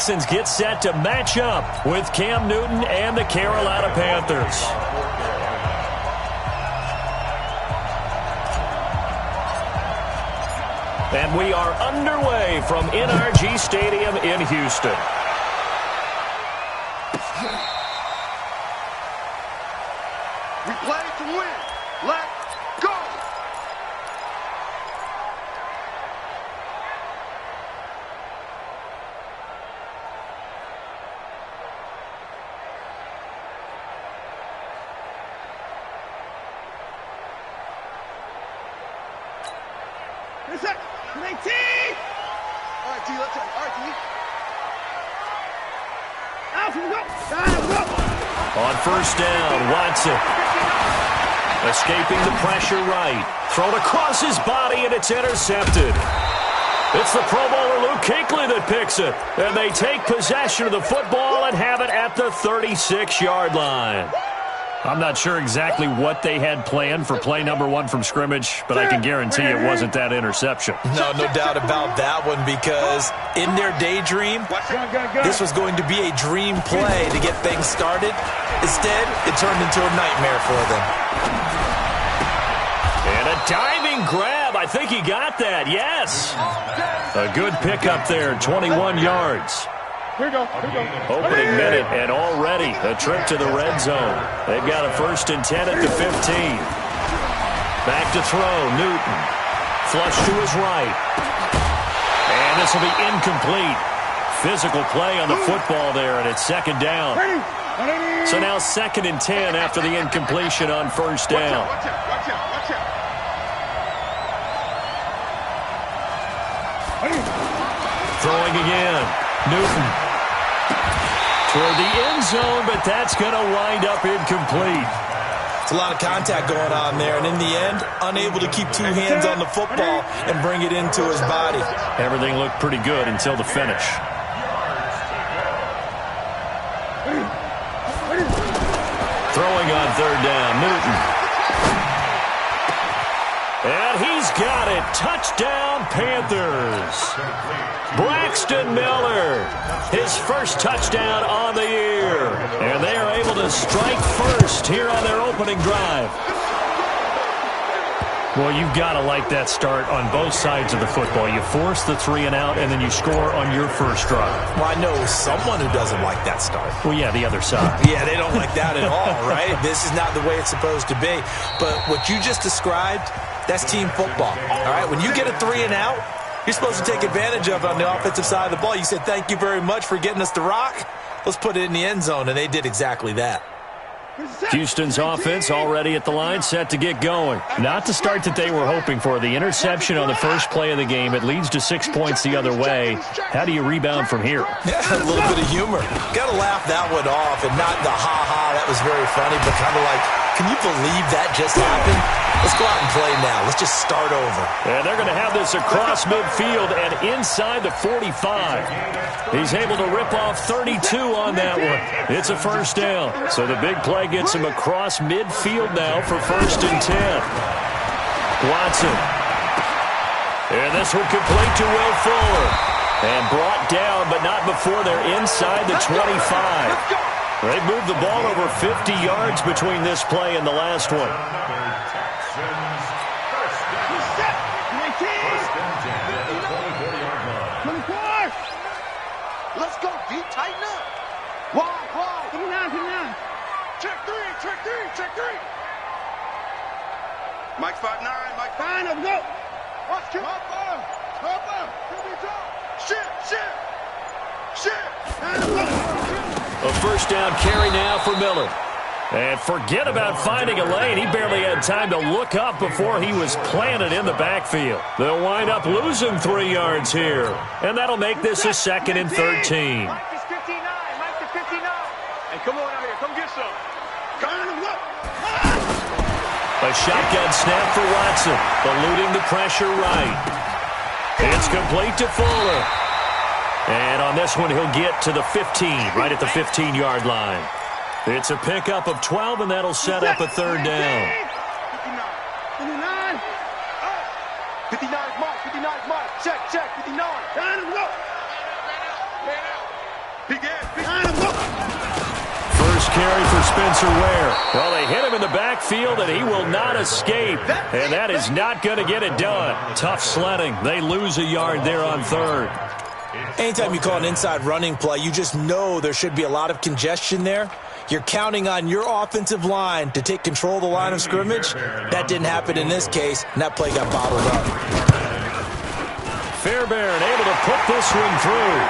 Texans get set to match up with Cam Newton and the Carolina Panthers. And we are underway from NRG Stadium in Houston. We play to win. Let's go! It's it. All right, D, let's go. All right, D. Out from go. Down, go. On first down, Watson. Escaping the pressure right. Thrown across his body, and it's intercepted. It's the Pro Bowler Luke Kuechly that picks it. And they take possession of the football and have it at the 36-yard line. I'm not sure exactly what they had planned for play number one from scrimmage, but I can guarantee it wasn't that interception. No doubt about that one, because in their daydream, this was going to be a dream play to get things started. Instead, it turned into a nightmare for them. And a diving grab. I think he got that, yes. A good pickup there, 21 yards. Here we go. Opening minute, and already a trip to the red zone. They've got a 1st and 10 at the 15. Back to throw, Newton. Flush to his right. And this will be incomplete. Physical play on the football there, and it's 2nd down. So now 2nd and 10 after the incompletion on 1st down. Watch out. Throwing again. Newton. Toward the end zone, but that's going to wind up incomplete. It's a lot of contact going on there, and in the end, unable to keep 2 hands on the football and bring it into his body. Everything looked pretty good until the finish. Throwing on 3rd down, Newton. And he's got it. Touchdown, Panthers. Braxton Miller, his first touchdown on the year. And they are able to strike first here on their opening drive. Well, you've got to like that start on both sides of the football. You force the 3 and out, and then you score on your first drive. Well, I know someone who doesn't like that start. Well, yeah, the other side. Yeah, they don't like that at all, right? This is not the way it's supposed to be. But what you just described, that's team football, all right? When you get a 3 and out, you're supposed to take advantage of it on the offensive side of the ball. You said, thank you very much for getting us the rock. Let's put it in the end zone, and they did exactly that. Houston's offense already at the line, set to get going. Not the start that they were hoping for. The interception on the first play of the game. It leads to 6 points the other way. How do you rebound from here? Yeah, a little bit of humor. Got to laugh that one off, and not the ha-ha, that was very funny, but kind of like, can you believe that just happened? Let's go out and play now. Let's just start over. And they're going to have this across midfield and inside the 45. He's able to rip off 32 on that one. It's a 1st down. So the big play gets him across midfield now for 1st and 10. Watson. And this one complete to Will Fuller. And brought down, but not before they're inside the 25. They've moved the ball over 50 yards between this play and the last one. Let's go, D. Tighten up. Wide. 59. Check three. Mike 5'9", Mike 5'9". Let's go. Watch, keep up. Shit. A 1st down carry now for Miller. And forget about finding a lane. He barely had time to look up before he was planted in the backfield. They'll wind up losing 3 yards here. And that'll make this a 2nd and 13. Mike is 59. Hey, come on out here. Come get some. A shotgun snap for Watson. Eluding the pressure right. It's complete to Fuller. And on this one, he'll get to the 15, right at the 15-yard line. It's a pickup of 12, and that'll set up a 3rd down. 59 is Mike. Check. 59. carry for Spencer Ware. Well, they hit him in the backfield, and he will not escape. And that is not going to get it done. Tough sledding. They lose a yard there on third. Anytime you call an inside running play, you just know there should be a lot of congestion there. You're counting on your offensive line to take control of the line of scrimmage. That didn't happen in this case, and that play got bottled up. Fairbairn able to put this one through.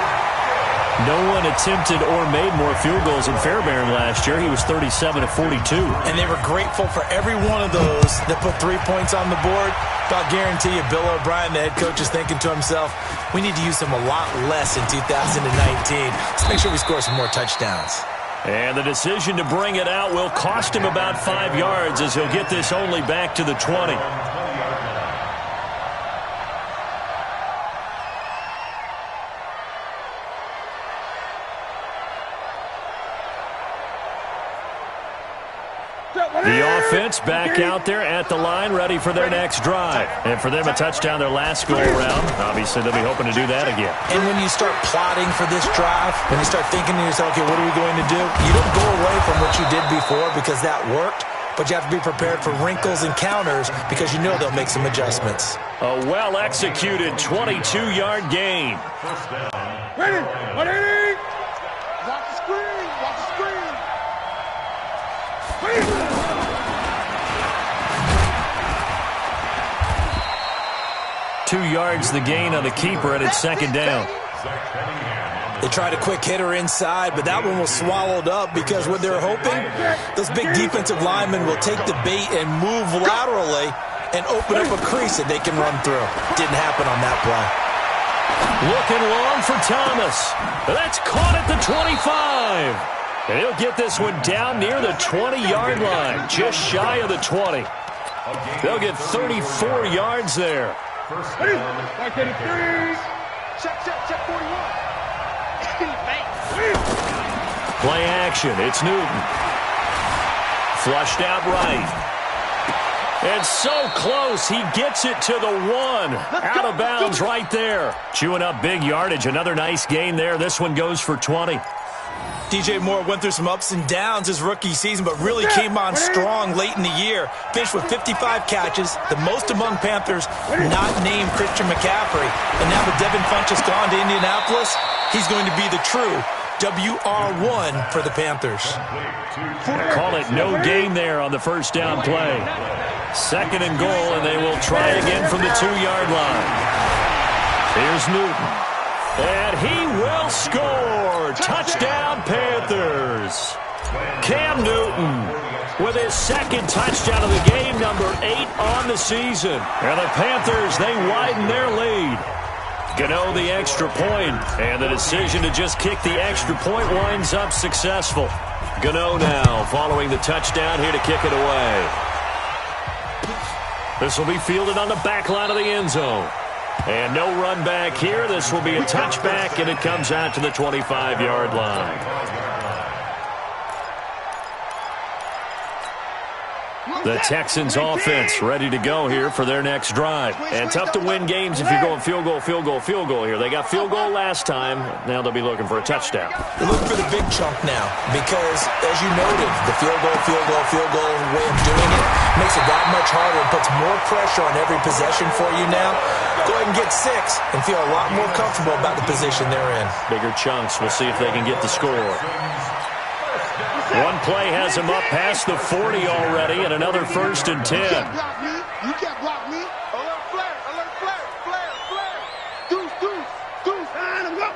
No one attempted or made more field goals than Fairbairn last year. He was 37 of 42. And they were grateful for every one of those that put 3 points on the board. I'll guarantee you Bill O'Brien, the head coach, is thinking to himself, we need to use them a lot less in 2019. Let's make sure we score some more touchdowns. And the decision to bring it out will cost him about 5 yards as he'll get this only back to the 20. The offense back out there at the line, ready for their next drive. And for them, a touchdown their last go-around. Obviously, they'll be hoping to do that again. And when you start plotting for this drive, when you start thinking to yourself, okay, what are we going to do? You don't go away from what you did before because that worked, but you have to be prepared for wrinkles and counters because you know they'll make some adjustments. A well-executed 22-yard gain. Ready? Ready? Watch the screen. Watch the screen. Ready? 2 yards the gain on the keeper, and it's second down. They tried a quick hitter inside, but that one was swallowed up because what they're hoping, those big defensive linemen will take the bait and move laterally and open up a crease that they can run through. Didn't happen on that play. Looking long for Thomas. That's caught at the 25. And he'll get this one down near the 20-yard line, just shy of the 20. They'll get 34 yards there. Ready? Back in the 3. Check 41. Play action. It's Newton. Flushed out right. And so close. He gets it to the 1. Out of bounds right there. Chewing up big yardage. Another nice gain there. This one goes for 20. DJ Moore went through some ups and downs his rookie season, but really came on strong late in the year. Finished with 55 catches, the most among Panthers not named Christian McCaffrey. And now with Devin Funchess gone to Indianapolis, he's going to be the true WR1 for the Panthers. Call it no gain there on the first down play. Second and goal, and they will try again from the 2-yard line. Here's Newton. And he will score. Touchdown, Panthers. Cam Newton with his second touchdown of the game, number 8 on the season. And the Panthers, they widen their lead. Gano the extra point, and the decision to just kick the extra point winds up successful. Gano now following the touchdown here to kick it away. This will be fielded on the back line of the end zone. And no run back here. This will be a touchback, and it comes out to the 25-yard line. The Texans offense ready to go here for their next drive. And tough to win games if you're going field goal, field goal, field goal here. They got field goal last time. Now they'll be looking for a touchdown. They're looking for the big chunk now because, as you noted, the field goal way of doing it makes it that much harder and puts more pressure on every possession for you now. Go ahead and get 6 and feel a lot more comfortable about the position they're in. Bigger chunks. We'll see if they can get the score. One play has him up past the 40 already, and another 1st and 10. You can't block me. You can't block me. Alert flare. Alert flare. Flare. Flare. Deuce. Time to go.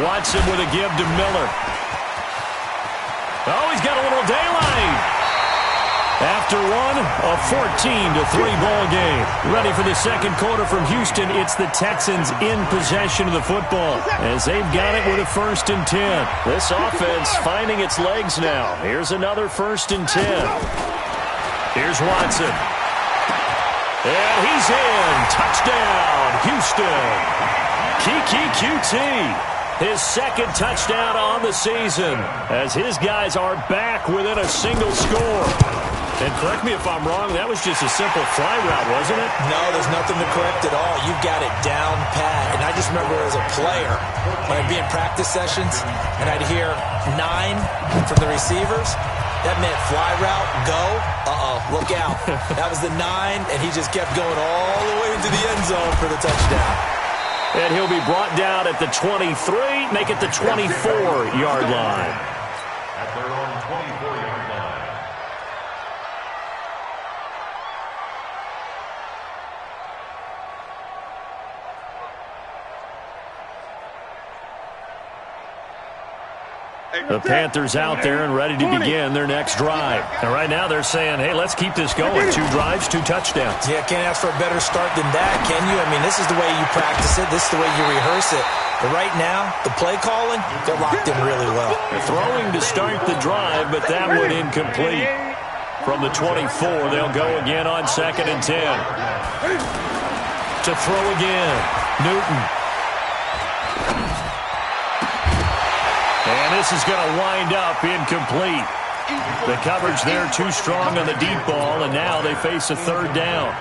Watson with a give to Miller. Oh, he's got a little daylight. After one, a 14-3 ball game. Ready for the second quarter from Houston. It's the Texans in possession of the football as they've got it with a 1st and 10. This offense finding its legs now. Here's another 1st and 10. Here's Watson. And he's in. Touchdown, Houston. Kiki QT. his second touchdown on the season, as his guys are back within a single score. And correct me if I'm wrong, that was just a simple fly route, wasn't it? No, there's nothing to correct at all. You've got it down pat. And I just remember as a player, when I'd be in practice sessions, and I'd hear 9 from the receivers, that meant fly route, go, look out. That was the 9, and he just kept going all the way into the end zone for the touchdown. And he'll be brought down at the 23, make it the 24-yard line. At their own 24-yard line. The Panthers out there and ready to begin their next drive. And right now they're saying, hey, let's keep this going. 2 drives, 2 touchdowns. Yeah, can't ask for a better start than that, can you? I mean, this is the way you practice it. This is the way you rehearse it. But right now, the play calling, they're locked in really well. They're throwing to start the drive, but that one incomplete. From the 24, they'll go again on 2nd and 10. To throw again, Newton. And this is going to wind up incomplete. The coverage there too strong on the deep ball, and now they face a 3rd down.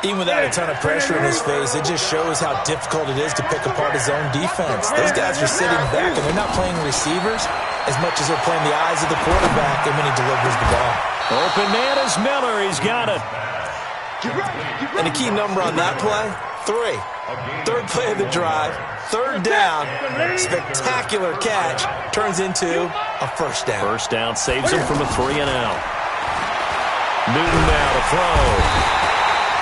Even without a ton of pressure in his face, it just shows how difficult it is to pick apart his own defense. Those guys are sitting back, and they're not playing receivers as much as they're playing the eyes of the quarterback, and when he delivers the ball. Open man is Miller. He's got it. And the key number on that play, 3. 3rd play of the drive, 3rd down, spectacular catch, turns into a 1st down. 1st down saves him from a 3 and out. Newton now to throw.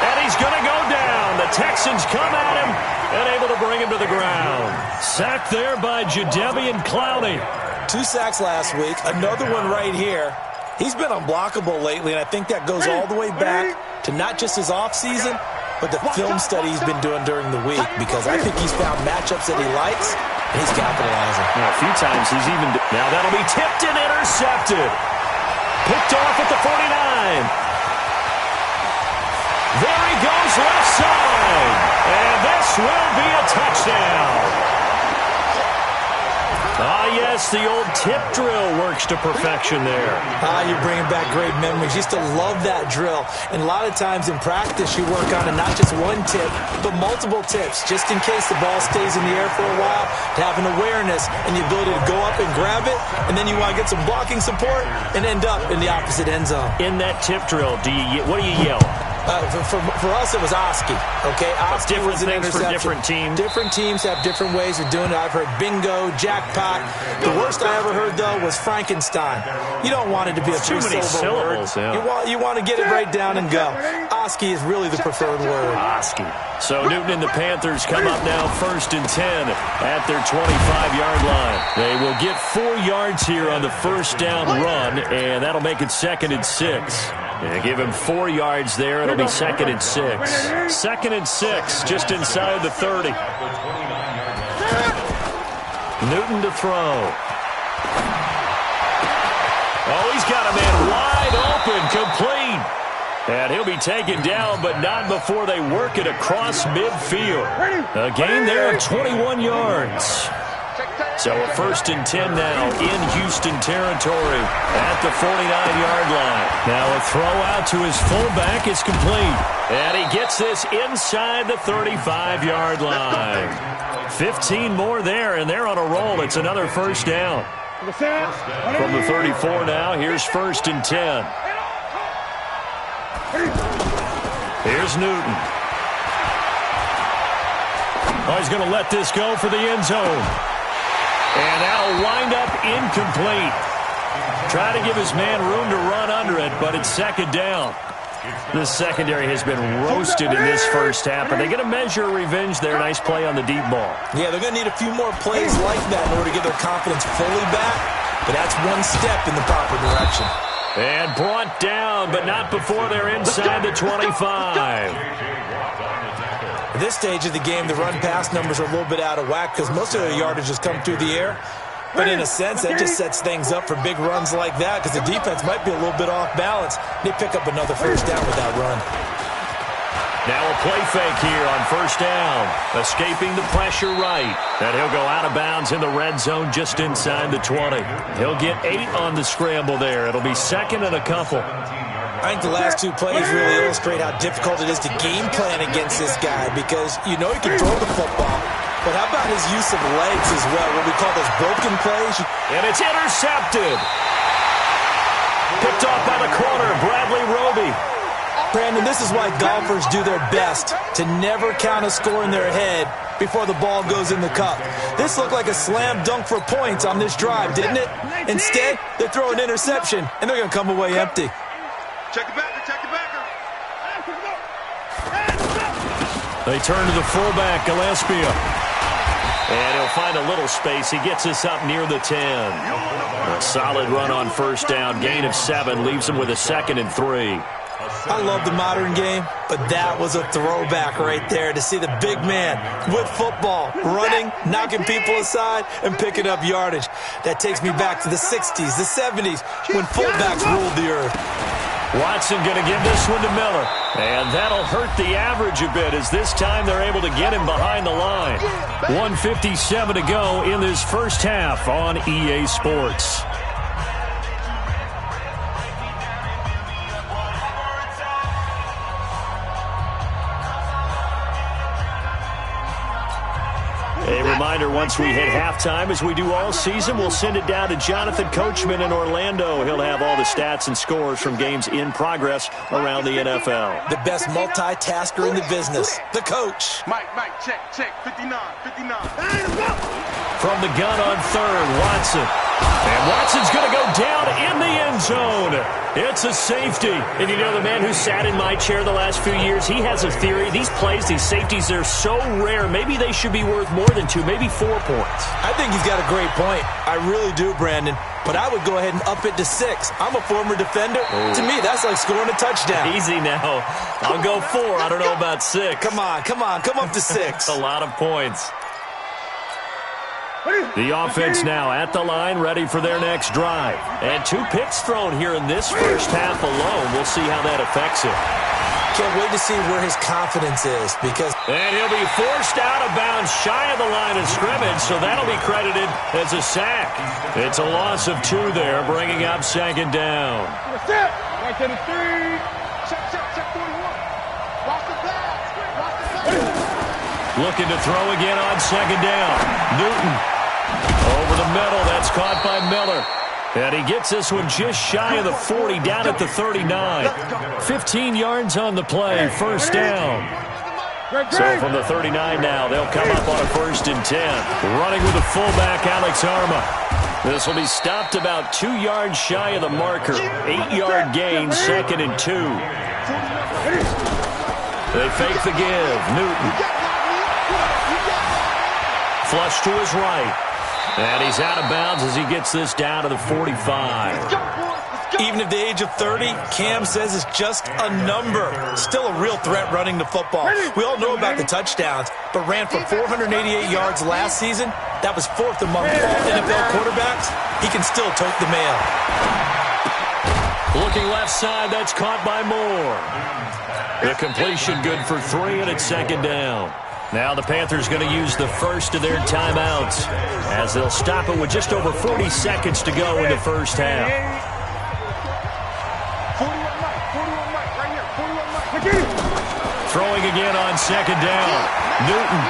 And he's going to go down. The Texans come at him and able to bring him to the ground. Sacked there by Jadeveon Clowney. 2 sacks last week, another one right here. He's been unblockable lately, and I think that goes all the way back to not just his offseason, but the film study he's been doing during the week, because I think he's found matchups that he likes, and he's capitalizing. Yeah, a few times he's even... Now that'll be tipped and intercepted. Picked off at the 49. There he goes left side. And this will be a touchdown. Ah, yes, the old tip drill works to perfection there. You're bringing back great memories. Used to love that drill. And a lot of times in practice, you work on it, not just one tip, but multiple tips, just in case the ball stays in the air for a while, to have an awareness and the ability to go up and grab it, and then you want to get some blocking support and end up in the opposite end zone. In that tip drill, what do you yell? For us, it was Oski. Okay, Oski was an interception. For different teams. Different teams have different ways of doing it. I've heard bingo, jackpot. The worst I ever heard, though, was Frankenstein. You don't want it to be a too many syllables. Yeah. You want to get it right down and go. Oski is really the preferred word. Oski. So Newton and the Panthers come up now 1st and 10 at their 25-yard line. They will get 4 yards here on the 1st down run, and that'll make it 2nd and 6. Yeah, give him 4 yards there. It'll be 2nd and 6. 2nd and 6, just inside the 30. Newton to throw. Oh, he's got a man wide open, complete. And he'll be taken down, but not before they work it across midfield. A gain there of 21 yards. So a 1st and 10 now in Houston territory at the 49-yard line. Now a throw out to his fullback is complete. And he gets this inside the 35-yard line. 15 more there, and they're on a roll. It's another 1st down. From the 34 now, here's 1st and 10. Here's Newton. Oh, he's going to let this go for the end zone. And that'll wind up incomplete. Try to give his man room to run under it, but it's 2nd down. This secondary has been roasted in this 1st half, and they're going to measure revenge there. Nice play on the deep ball. Yeah, they're going to need a few more plays like that in order to get their confidence fully back, but that's one step in the proper direction. And brought down, but not before they're inside the 25. At this stage of the game, the run-pass numbers are a little bit out of whack because most of their yardage has come through the air. But in a sense, that just sets things up for big runs like that because the defense might be a little bit off balance. They pick up another 1st down with that run. Now a play fake here on first down. Escaping the pressure right. And he'll go out of bounds in the red zone just inside the 20. He'll get 8 on the scramble there. It'll be second and a couple. I think the last two plays really illustrate how difficult it is to game plan against this guy because you know he can throw the football. But how about his use of legs as well, what we call those broken plays? And it's intercepted. Picked off by the corner, Bradley Roby. Brandon, this is why golfers do their best to never count a score in their head before the ball goes in the cup. This looked like a slam dunk for points on this drive, didn't it? Instead, they throw an interception, and they're going to come away empty. Check it back, check it back. They turn to the fullback, Gillespie. And he'll find a little space. He gets us up near the 10. A solid run on first down. Gain of 7 leaves him with a 2nd and 3. I love the modern game, but that was a throwback right there to see the big man with football, running, knocking people aside, and picking up yardage. That takes me back to the 60s, the 70s, when fullbacks ruled the earth. Watson going to give this one to Miller. And that'll hurt the average a bit as this time they're able to get him behind the line. 1:57 to go in this first half on EA Sports. A reminder, once we hit halftime, as we do all season, we'll send it down to Jonathan Coachman in Orlando. He'll have all the stats and scores from games in progress around the NFL. The best multitasker in the business, the coach. Mike, check, 59. From the gun on third, Watson. And Watson's going to go down in the end zone. It's a safety. And you know, the man who sat in my chair the last few years, he has a theory. These plays, these safeties, they're so rare. Maybe they should be worth more than 2, maybe 4 points. I think he's got a great point. I really do, Brandon. But I would go ahead and up it to 6. I'm a former defender. Ooh. To me, that's like scoring a touchdown. Easy now. I'll go 4. I don't know about 6. Come on. Come up to 6. A lot of points. The offense now at the line, ready for their next drive. And 2 picks thrown here in this first half alone. We'll see how that affects it. Can't wait to see where his confidence is because... And he'll be forced out of bounds shy of the line of scrimmage, so that'll be credited as a sack. It's a loss of 2 there, bringing up 2nd down. Check 41. Watch the pass. Looking to throw again on 2nd down. Newton. Over the middle, that's caught by Miller. And he gets this one just shy of the 40, down at the 39. 15 yards on the play, first down. So from the 39 now, they'll come up on a 1st and 10. Running with the fullback, Alex Arma. This will be stopped about 2 yards shy of the marker. 8-yard gain, 2nd and 2. They fake the give. Newton. Flush to his right. And he's out of bounds as he gets this down to the 45. Even at the age of 30, Cam says it's just a number. Still a real threat running the football. We all know about the touchdowns, but ran for 488 yards last season. That was 4th among all NFL quarterbacks. He can still tote the mail. Looking left side, that's caught by Moore. The completion good for 3, and it's 2nd down. Now the Panthers going to use the first of their timeouts as they'll stop it with just over 40 seconds to go in the first half. 41 Mike, right here. 41 Mike. Throwing again on 2nd down. Newton.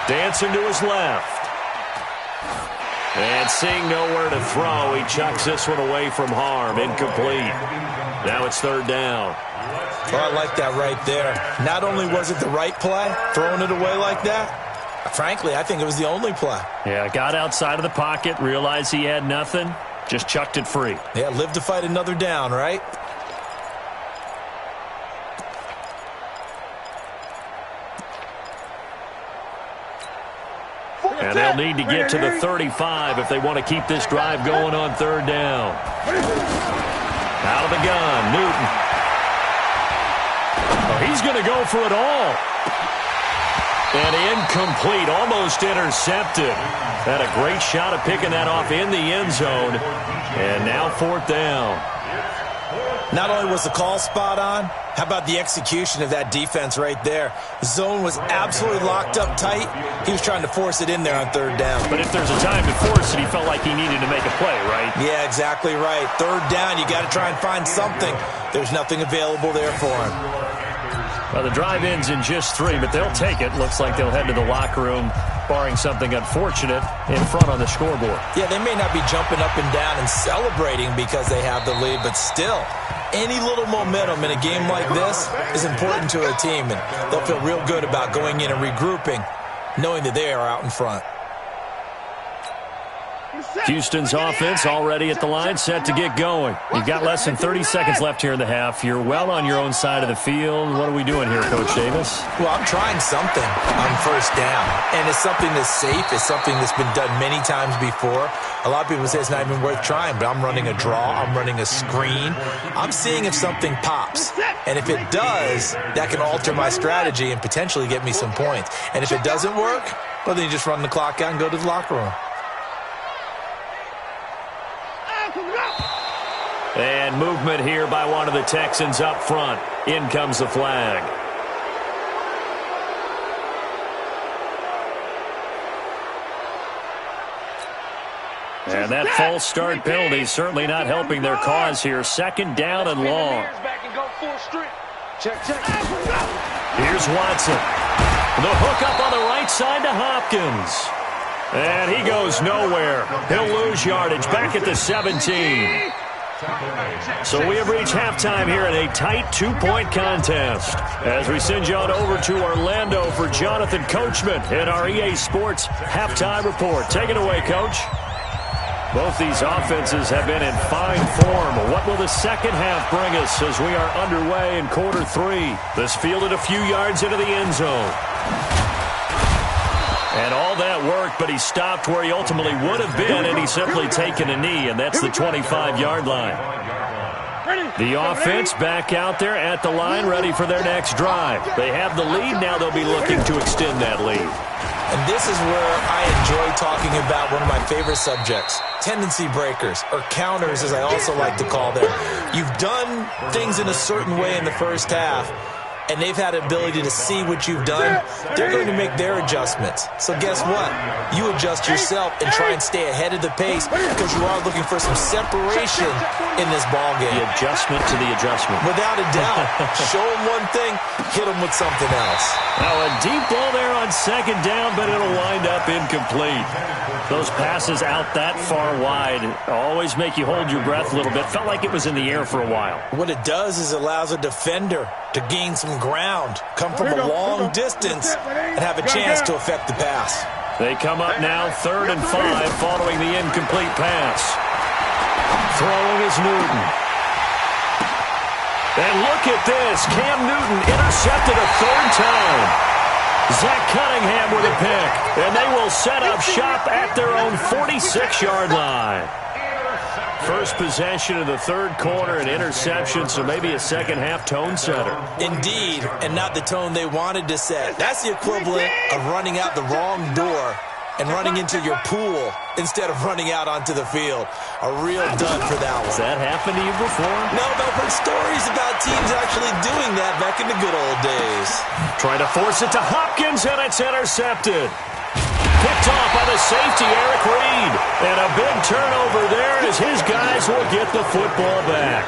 Dancing to his left. And seeing nowhere to throw, he chucks this one away from harm. Incomplete. Now it's 3rd down. Well, I like that right there. Not only was it the right play, throwing it away like that, frankly, I think it was the only play. Yeah, got outside of the pocket, realized he had nothing, just chucked it free. Yeah, live to fight another down, right? And they'll need to get to the 35 if they want to keep this drive going on 3rd down. Out of the gun, Newton. He's going to go for it all. And incomplete, almost intercepted. Had a great shot of picking that off in the end zone. And now 4th down. Not only was the call spot on, how about the execution of that defense right there? The zone was absolutely locked up tight. He was trying to force it in there on third down. But if there's a time to force it, he felt like he needed to make a play, right? Yeah, exactly right. Third down, you got to try and find something. There's nothing available there for him. Well, the drive ends in just 3, but they'll take it. Looks like they'll head to the locker room, barring something unfortunate, in front on the scoreboard. Yeah, they may not be jumping up and down and celebrating because they have the lead, but still, any little momentum in a game like this is important to a team, and they'll feel real good about going in and regrouping, knowing that they are out in front. Houston's offense already at the line, set to get going. You've got less than 30 seconds left here in the half. You're well on your own side of the field. What are we doing here, Coach Davis? Well, I'm trying something on first down, and it's something that's safe. It's something that's been done many times before. A lot of people say it's not even worth trying, but I'm running a draw. I'm running a screen. I'm seeing if something pops, and if it does, that can alter my strategy and potentially get me some points. And if it doesn't work, well, then you just run the clock out and go to the locker room. And movement here by one of the Texans up front. In comes the flag. And that false start penalty certainly not helping their cause here. Second down and long. Here's Watson. The hook up on the right side to Hopkins. And he goes nowhere. He'll lose yardage back at the 17. So we have reached halftime here in a tight 2-point contest. As we send you on over to Orlando for Jonathan Coachman in our EA Sports Halftime Report. Take it away, Coach. Both these offenses have been in fine form. What will the second half bring us as we are underway in quarter 3? This fielded a few yards into the end zone. And all that worked, but he stopped where he ultimately would have been, and he's simply taken a knee, and that's the 25-yard line. The offense back out there at the line, ready for their next drive. They have the lead. Now they'll be looking to extend that lead. And this is where I enjoy talking about one of my favorite subjects, tendency breakers, or counters, as I also like to call them. You've done things in a certain way in the first half, and they've had the ability to see what you've done. They're going to make their adjustments. So guess what? You adjust yourself and try and stay ahead of the pace because you are looking for some separation in this ballgame. The adjustment to the adjustment. Without a doubt. Show them one thing, hit them with something else. Now a deep ball there on second down, but it'll wind up incomplete. Those passes out that far wide always make you hold your breath a little bit. Felt like it was in the air for a while. What it does is it allows a defender to gain some ground, come from a long distance, and have a chance to affect the pass. They come up now 3rd and 5 following the incomplete pass. Throwing is Newton. And look at this. Cam Newton intercepted a 3rd time. Zach Cunningham with a pick. And they will set up shop at their own 46-yard line. First possession of the 3rd quarter, an interception, so maybe a second-half tone setter. Indeed, and not the tone they wanted to set. That's the equivalent of running out the wrong door and running into your pool instead of running out onto the field. A real dud for that one. Has that happened to you before? No, but I've heard stories about teams actually doing that back in the good old days. Trying to force it to Hopkins, and it's intercepted. Picked off by the safety, Eric Reed. And a big turnover there as his guys will get the football back.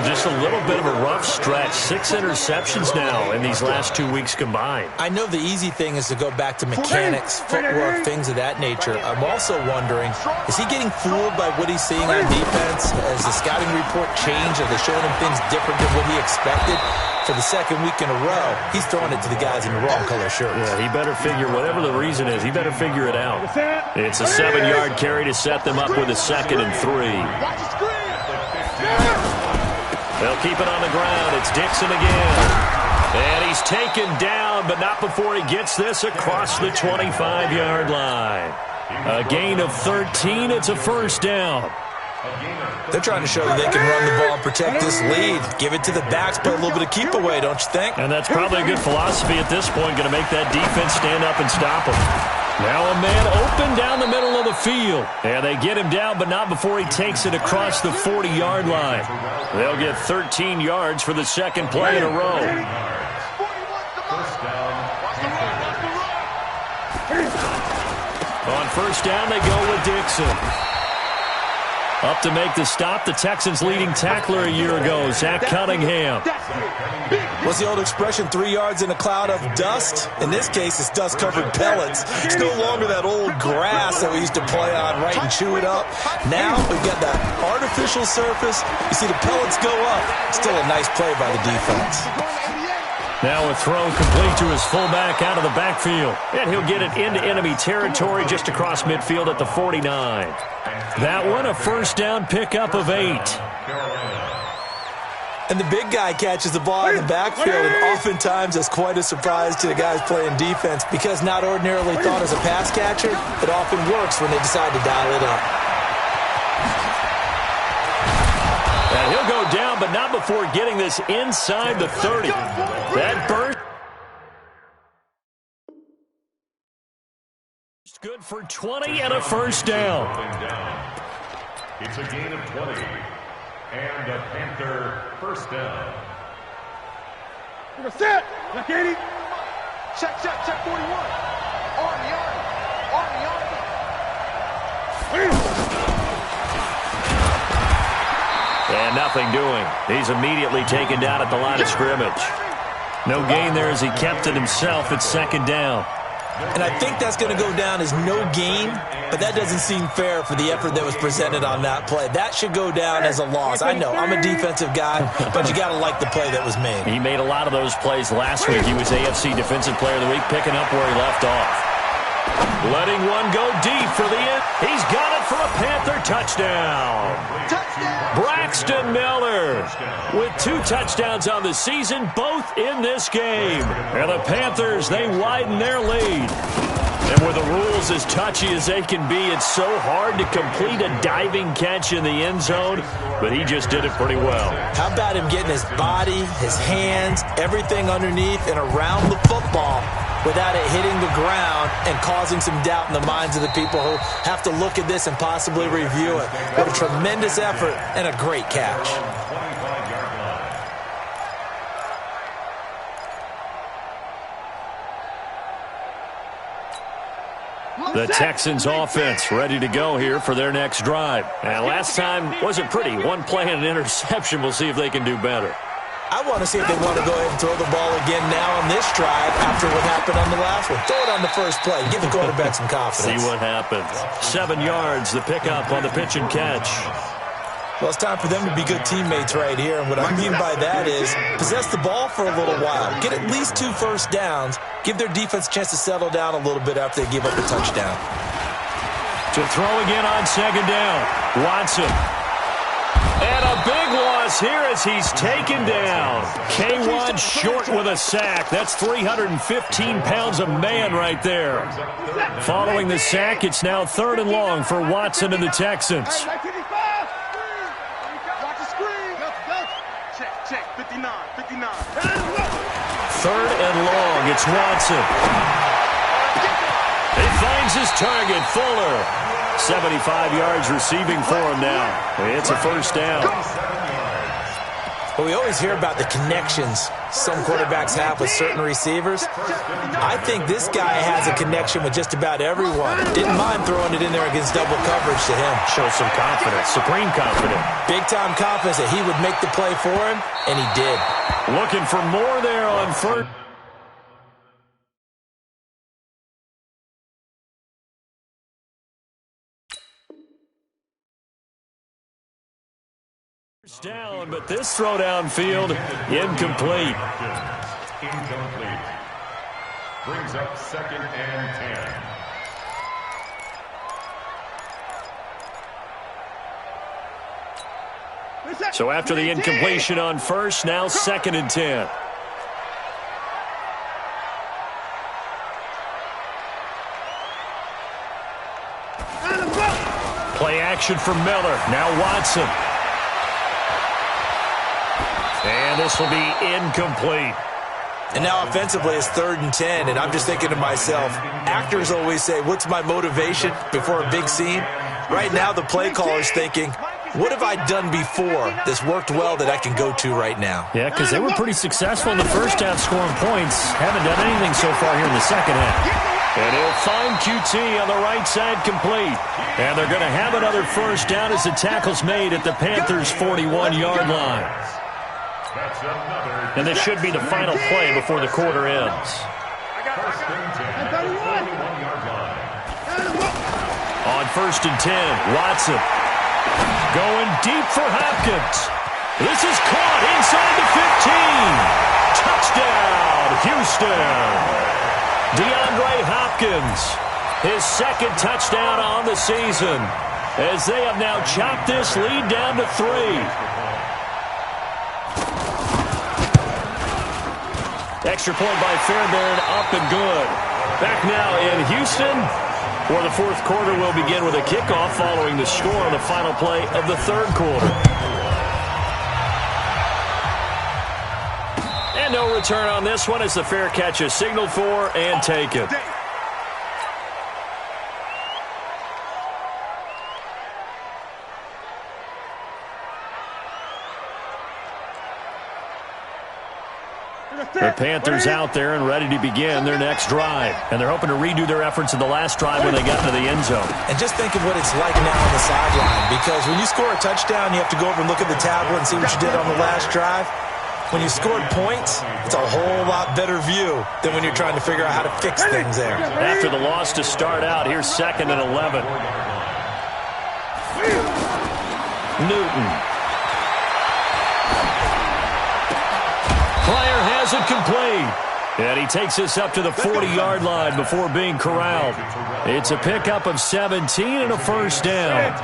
Just a little bit of a rough stretch. 6 interceptions now in these last 2 weeks combined. I know the easy thing is to go back to mechanics, footwork, things of that nature. I'm also wondering, is he getting fooled by what he's seeing on defense? Has the scouting report changed? Are they showing him things different than what he expected? For the second week in a row, he's throwing it to the guys in the wrong color shirts. Yeah, he better figure, whatever the reason is, he better figure it out. It's a 7-yard carry to set them up with a 2nd and 3. They'll keep it on the ground. It's Dixon again. And he's taken down, but not before he gets this across the 25-yard line. A gain of 13. It's a first down. They're trying to show that they can run the ball and protect this lead. Give it to the backs, play a little bit of keep away, don't you think? And that's probably a good philosophy at this point, going to make that defense stand up and stop them. Now a man open down the middle of the field. And they get him down, but not before he takes it across the 40-yard line. They'll get 13 yards for the second play in a row. First down. On first down, they go with Dixon. Up to make the stop, the Texans' leading tackler a year ago, Zach Cunningham. What's the old expression, 3 yards in a cloud of dust? In this case, it's dust-covered pellets. It's no longer that old grass that we used to play on, right, and chew it up. Now we've got that artificial surface. You see the pellets go up. Still a nice play by the defense. Now a throw complete to his fullback out of the backfield. And he'll get it into enemy territory just across midfield at the 49. That one, a first down pickup of 8. And the big guy catches the ball in the backfield, and oftentimes that's quite a surprise to the guys playing defense because not ordinarily thought as a pass catcher, it often works when they decide to dial it up. And he'll go down, but not before getting this inside the 30. That burst. Good for 20 and a first down. It's a gain of 20. And a Panther first down. Set. Look at him. Check, 41. Army. And nothing doing. He's immediately taken down at the line of scrimmage. No gain there as he kept it himself at second down. And I think that's going to go down as no gain, but that doesn't seem fair for the effort that was presented on that play. That should go down as a loss. I know, I'm a defensive guy, but you got to like the play that was made. He made a lot of those plays last week. He was AFC Defensive Player of the Week, picking up where he left off. Letting one go deep for the end. He's got it for a Panther touchdown. Braxton Miller with 2 touchdowns on the season, both in this game. And the Panthers, they widen their lead. And with the rules as touchy as they can be, it's so hard to complete a diving catch in the end zone, but he just did it pretty well. How about him getting his body, his hands, everything underneath and around the football without it hitting the ground and causing some doubt in the minds of the people who have to look at this and possibly review it. What a tremendous effort and a great catch. The Texans offense ready to go here for their next drive. And last time wasn't pretty. One play and an interception. We'll see if they can do better. I want to see if they want to go ahead and throw the ball again now on this drive after what happened on the last one. Throw it on the first play. Give the quarterback some confidence. See what happens. 7 yards, the pickup on the pitch and catch. Well, it's time for them to be good teammates right here. And what I mean by that is possess the ball for a little while. Get at least 2 first downs. Give their defense a chance to settle down a little bit after they give up a touchdown. To throw again on second down. Watson. And a big loss here as he's taken down. K1 short with a sack. That's 315 pounds of man right there. Following the sack, it's now 3rd and long for Watson and the Texans. Check, 59. 3rd and long, it's Watson. He finds his target, Fuller. 75 yards receiving for him now. It's a first down. Well, we always hear about the connections some quarterbacks have with certain receivers. I think this guy has a connection with just about everyone. Didn't mind throwing it in there against double coverage to him. Shows some confidence, supreme confidence. Big-time confidence that he would make the play for him, and he did. Looking for more there on first. Down, but this throw downfield, incomplete. Incomplete. Brings up 2nd and 10. So after the incompletion on first, now 2nd and 10. Play action for Miller. Now Watson. And this will be incomplete. And now offensively it's 3rd and 10, and I'm just thinking to myself, actors always say, what's my motivation before a big scene? Right now the play caller's thinking, what have I done before that's worked well that I can go to right now? Yeah, because they were pretty successful in the first half scoring points. Haven't done anything so far here in the second half. And he'll find QT on the right side complete. And they're going to have another first down as the tackle's made at the Panthers' 41-yard line. And this should be the final play before the quarter ends. On 1st and 10, Watson going deep for Hopkins. This is caught inside the 15. Touchdown, Houston. DeAndre Hopkins, his 2nd touchdown on the season, as they have now chopped this lead down to 3. Extra point by Fairbairn, up and good. Back now in Houston, where the 4th quarter will begin with a kickoff following the score on the final play of the 3rd quarter. And no return on this one as the fair catch is signaled for and taken. The Panthers out there and ready to begin their next drive. And they're hoping to redo their efforts in the last drive when they got into the end zone. And just think of what it's like now on the sideline. Because when you score a touchdown, you have to go over and look at the tablet and see what you did on the last drive. When you scored points, it's a whole lot better view than when you're trying to figure out how to fix things there. After the loss to start out, here's 2nd and 11. Newton. Pryor has it complete. And he takes this up to the 40-yard line before being corralled. It's a pickup of 17 and a first down.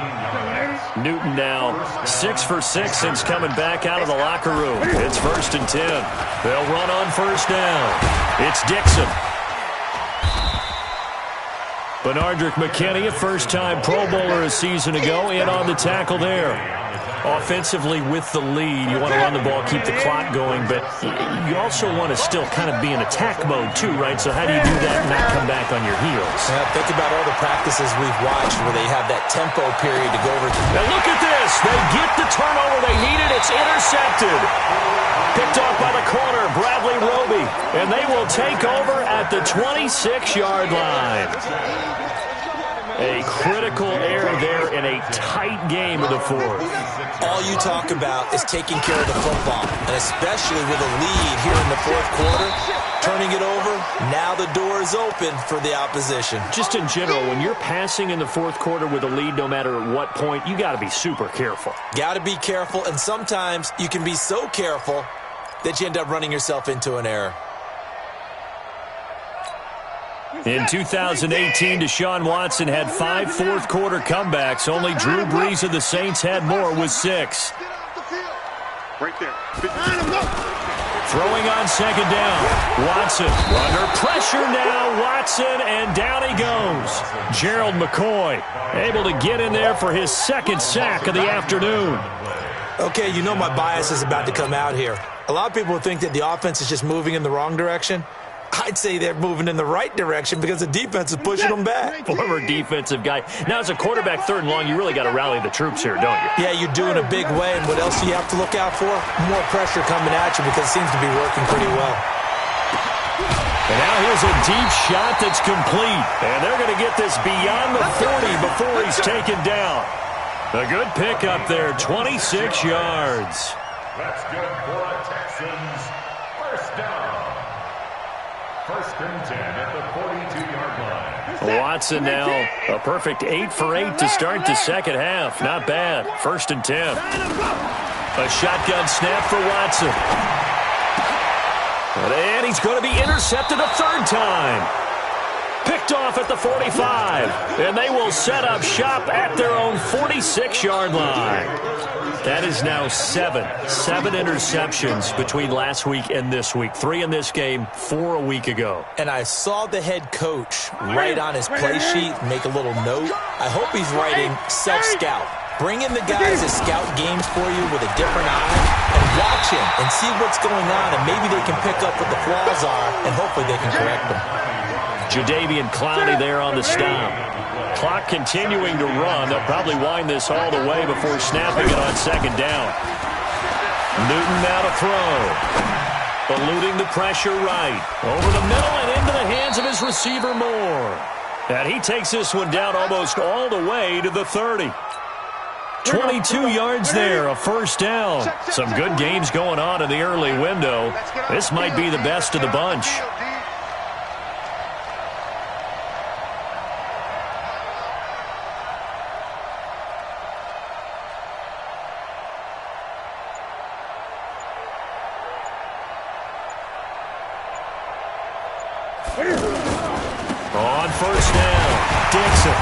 Newton now 6 for 6 since coming back out of the locker room. It's 1st and 10. They'll run on first down. It's Dixon. Benardrick McKinney, a first-time Pro Bowler a season ago, in on the tackle there. Offensively with the lead, you want to run the ball, keep the clock going, but you also want to still kind of be in attack mode too, right? So how do you do that and not come back on your heels? Yeah, think about all the practices we've watched where they have that tempo period to go over. Now look at this. They get the turnover they needed. It's intercepted. Picked off by the corner, Bradley Roby. And they will take over at the 26-yard line. A critical error there in a tight game of the 4th. All you talk about is taking care of the football, and especially with a lead here in the 4th quarter, turning it over, now the door is open for the opposition. Just in general, when you're passing in the 4th quarter with a lead, no matter at what point, you got to be super careful. Got to be careful, and sometimes you can be so careful that you end up running yourself into an error. In 2018, Deshaun Watson had 5 fourth-quarter comebacks. Only Drew Brees of the Saints had more with 6. Right there. Throwing on 2nd down. Watson under pressure now. Watson, and down he goes. Gerald McCoy able to get in there for his 2nd sack of the afternoon. Okay, you know my bias is about to come out here. A lot of people think that the offense is just moving in the wrong direction. I'd say they're moving in the right direction because the defense is pushing them back. Former defensive guy. Now, as a quarterback 3rd and long, you really got to rally the troops here, don't you? Yeah, you do in a big way. And what else do you have to look out for? More pressure coming at you because it seems to be working pretty well. And now here's a deep shot that's complete. And they're going to get this beyond the 40 before he's taken down. A good pickup there, 26 yards. That's good for a Texans first down. 1st and 10 at the 42-yard line. Watson now a perfect 8 for 8 to start the second half. Not bad. 1st and 10. A shotgun snap for Watson. And he's going to be intercepted a 3rd time. Picked off at the 45. And they will set up shop at their own 46-yard line. That is now 7 interceptions between last week and this week. 3 in this game, 4 a week ago. And I saw the head coach write on his play sheet, make a little note. I hope he's writing self-scout, Bring in the guys that scout games for you with a different eye and watch him and see what's going on, and maybe they can pick up what the flaws are, and hopefully they can correct them. Jadeveon Clowney there on the stop. Clock continuing to run. They'll probably wind this all the way before snapping it on second down. Newton now to throw. Eluding the pressure right. Over the middle and into the hands of his receiver Moore. And he takes this one down almost all the way to the 30. 22 yards there, a first down. Some good games going on in the early window. This might be the best of the bunch. On first down, Dixon.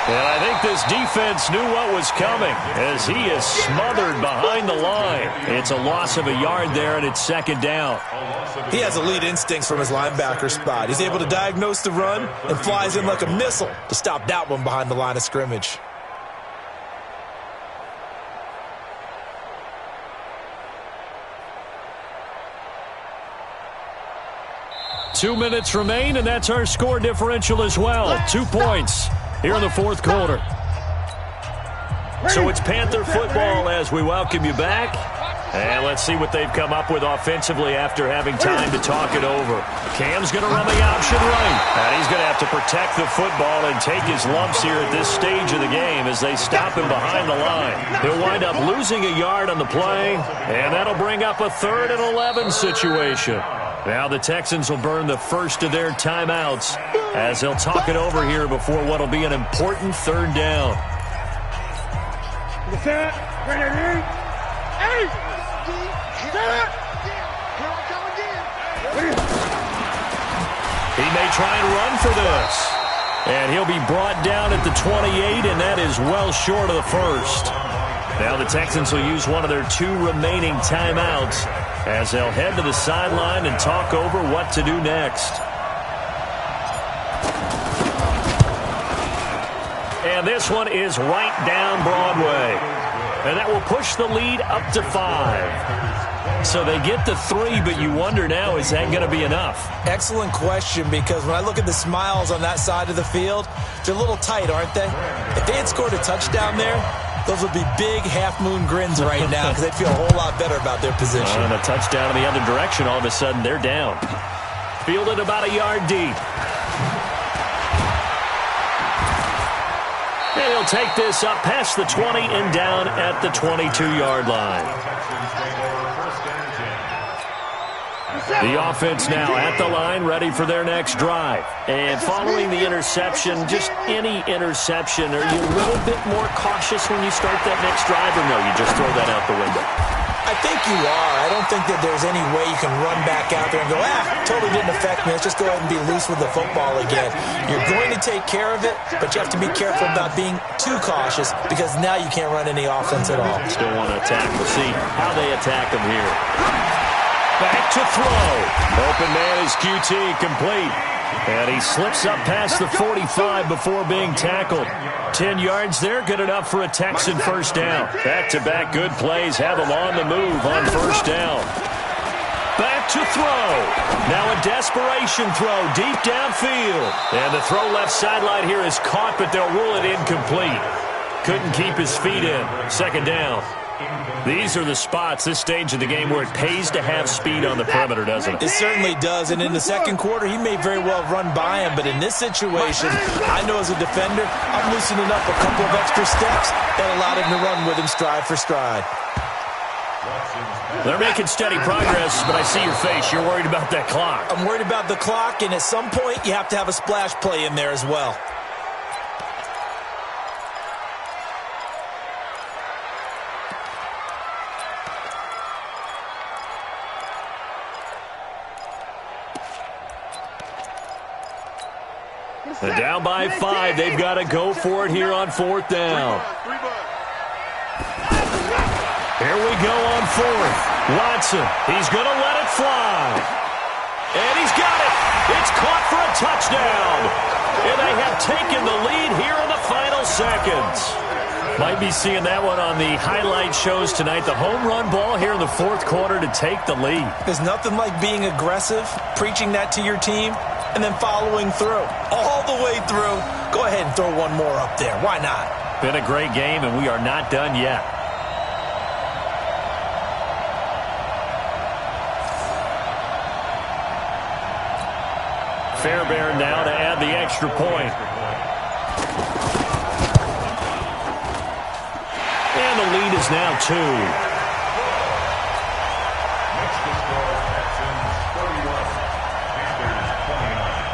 And I think this defense knew what was coming as he is smothered behind the line. It's a loss of a yard there, and it's second down. He has elite instincts from his linebacker spot. He's able to diagnose the run and flies in like a missile to stop that one behind the line of scrimmage. Two minutes remain, and that's our score differential as well. 2 points here in the fourth quarter. So it's Panther football as we welcome you back. And let's see what they've come up with offensively after having time to talk it over. Cam's going to run the option right. And he's going to have to protect the football and take his lumps here at this stage of the game as they stop him behind the line. He'll wind up losing a yard on the play, and that'll bring up a 3rd and 11 situation. Now the Texans will burn the first of their timeouts as they'll talk it over here before what will be an important 3rd down. He may try and run for this. And he'll be brought down at the 28, and that is well short of the first. Now the Texans will use one of their 2 remaining timeouts as they'll head to the sideline and talk over what to do next. And this one is right down Broadway. And that will push the lead up to 5. So they get to 3, but you wonder now, is that going to be enough? Excellent question, because when I look at the smiles on that side of the field, they're a little tight, aren't they? If they had scored a touchdown there, those would be big half-moon grins right now because they'd feel a whole lot better about their position. And a touchdown in the other direction, all of a sudden they're down. Fielded about a yard deep. And he'll take this up past the 20 and down at the 22-yard line. The offense now at the line, ready for their next drive. And following the interception, just any interception, are you a little bit more cautious when you start that next drive, or no, you just throw that out the window? I think you are. I don't think that there's any way you can run back out there and go, totally didn't affect me. Let's just go ahead and be loose with the football again. You're going to take care of it, but you have to be careful about being too cautious because now you can't run any offense at all. Still want to attack. We'll see how they attack them here. Back to throw. Open man is QT, complete. And he slips up past the 45 before being tackled. 10 yards there, good enough for a Texan first down. Back-to-back good plays have him on the move on first down. Back to throw. Now a desperation throw deep downfield. And the throw left sideline here is caught, but they'll rule it incomplete. Couldn't keep his feet in. Second down. These are the spots, this stage of the game, where it pays to have speed on the perimeter, doesn't it? It certainly does, and in the second quarter, he may very well run by him, but in this situation, I know as a defender, I'm loosening up a couple of extra steps that allowed him to run with him stride for stride. They're making steady progress, but I see your face. You're worried about that clock. I'm worried about the clock, and at some point, you have to have a splash play in there as well. They're down by 5. They've got to go for it here on fourth down. Here we go on fourth. Watson, he's going to let it fly. And he's got it. It's caught for a touchdown. And they have taken the lead here in the final seconds. Might be seeing that one on the highlight shows tonight. The home run ball here in the fourth quarter to take the lead. There's nothing like being aggressive, preaching that to your team, and then following through. All the way through. Go ahead and throw one more up there. Why not? Been a great game, and we are not done yet. Fairbairn now to add the extra point. And the lead is now 2.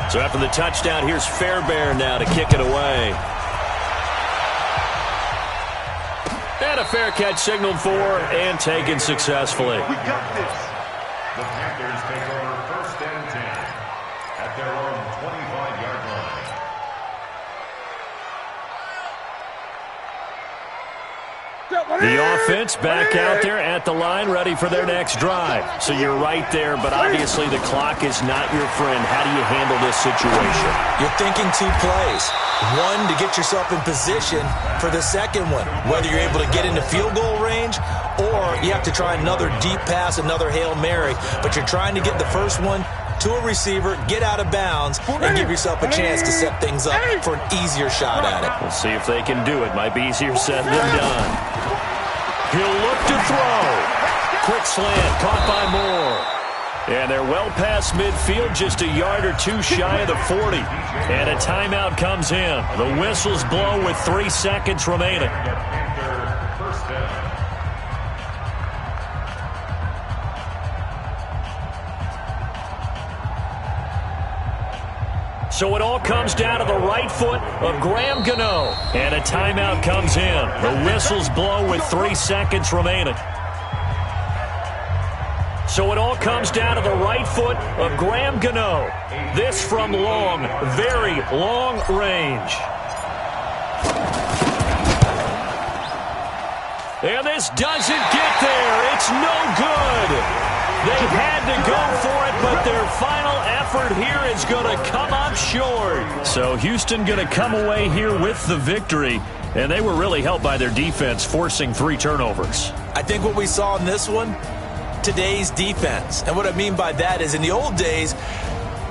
So after the touchdown, here's Fairbairn now to kick it away. And a fair catch signaled for and taken successfully. We got this. The Panthers take over 1st and 10 at their own 25-yard line. The offense back out there at the line, ready for their next drive. So you're right there, but obviously the clock is not your friend. How do you handle this situation? You're thinking 2 plays. One, to get yourself in position for the second one, whether you're able to get into field goal range or you have to try another deep pass, another Hail Mary. But you're trying to get the first one to a receiver, get out of bounds, and give yourself a chance to set things up for an easier shot at it. We'll see if they can do it. Might be easier said than done. He'll look to throw. Quick slant, caught by Moore. And they're well past midfield, just a yard or 2 shy of the 40. And a timeout comes in. The whistles blow with 3 seconds remaining. First down. So it all comes down to the right foot of Graham Gano. And a timeout comes in. The whistles blow with 3 seconds remaining. So it all comes down to the right foot of Graham Gano. This from long, very long range. And this doesn't get there. It's no good. They had to go for it, but their final effort here is going to come up short. So Houston going to come away here with the victory, and they were really helped by their defense, forcing 3 turnovers. I think what we saw in this one, today's defense. And what I mean by that is in the old days,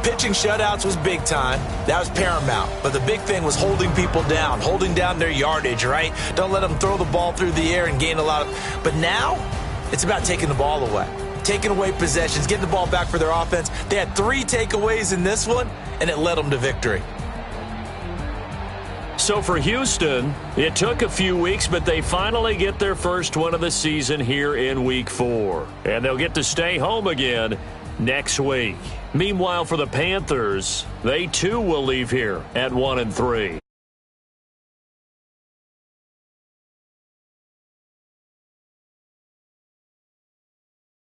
pitching shutouts was big time. That was paramount. But the big thing was holding people down, holding down their yardage, right? Don't let them throw the ball through the air and gain a lot of... But now, it's about taking the ball away. Taking away possessions, getting the ball back for their offense. They had 3 takeaways in this one, and it led them to victory. So for Houston, it took a few weeks, but they finally get their first one of the season here in Week 4. And they'll get to stay home again next week. Meanwhile, for the Panthers, they too will leave here at 1-3.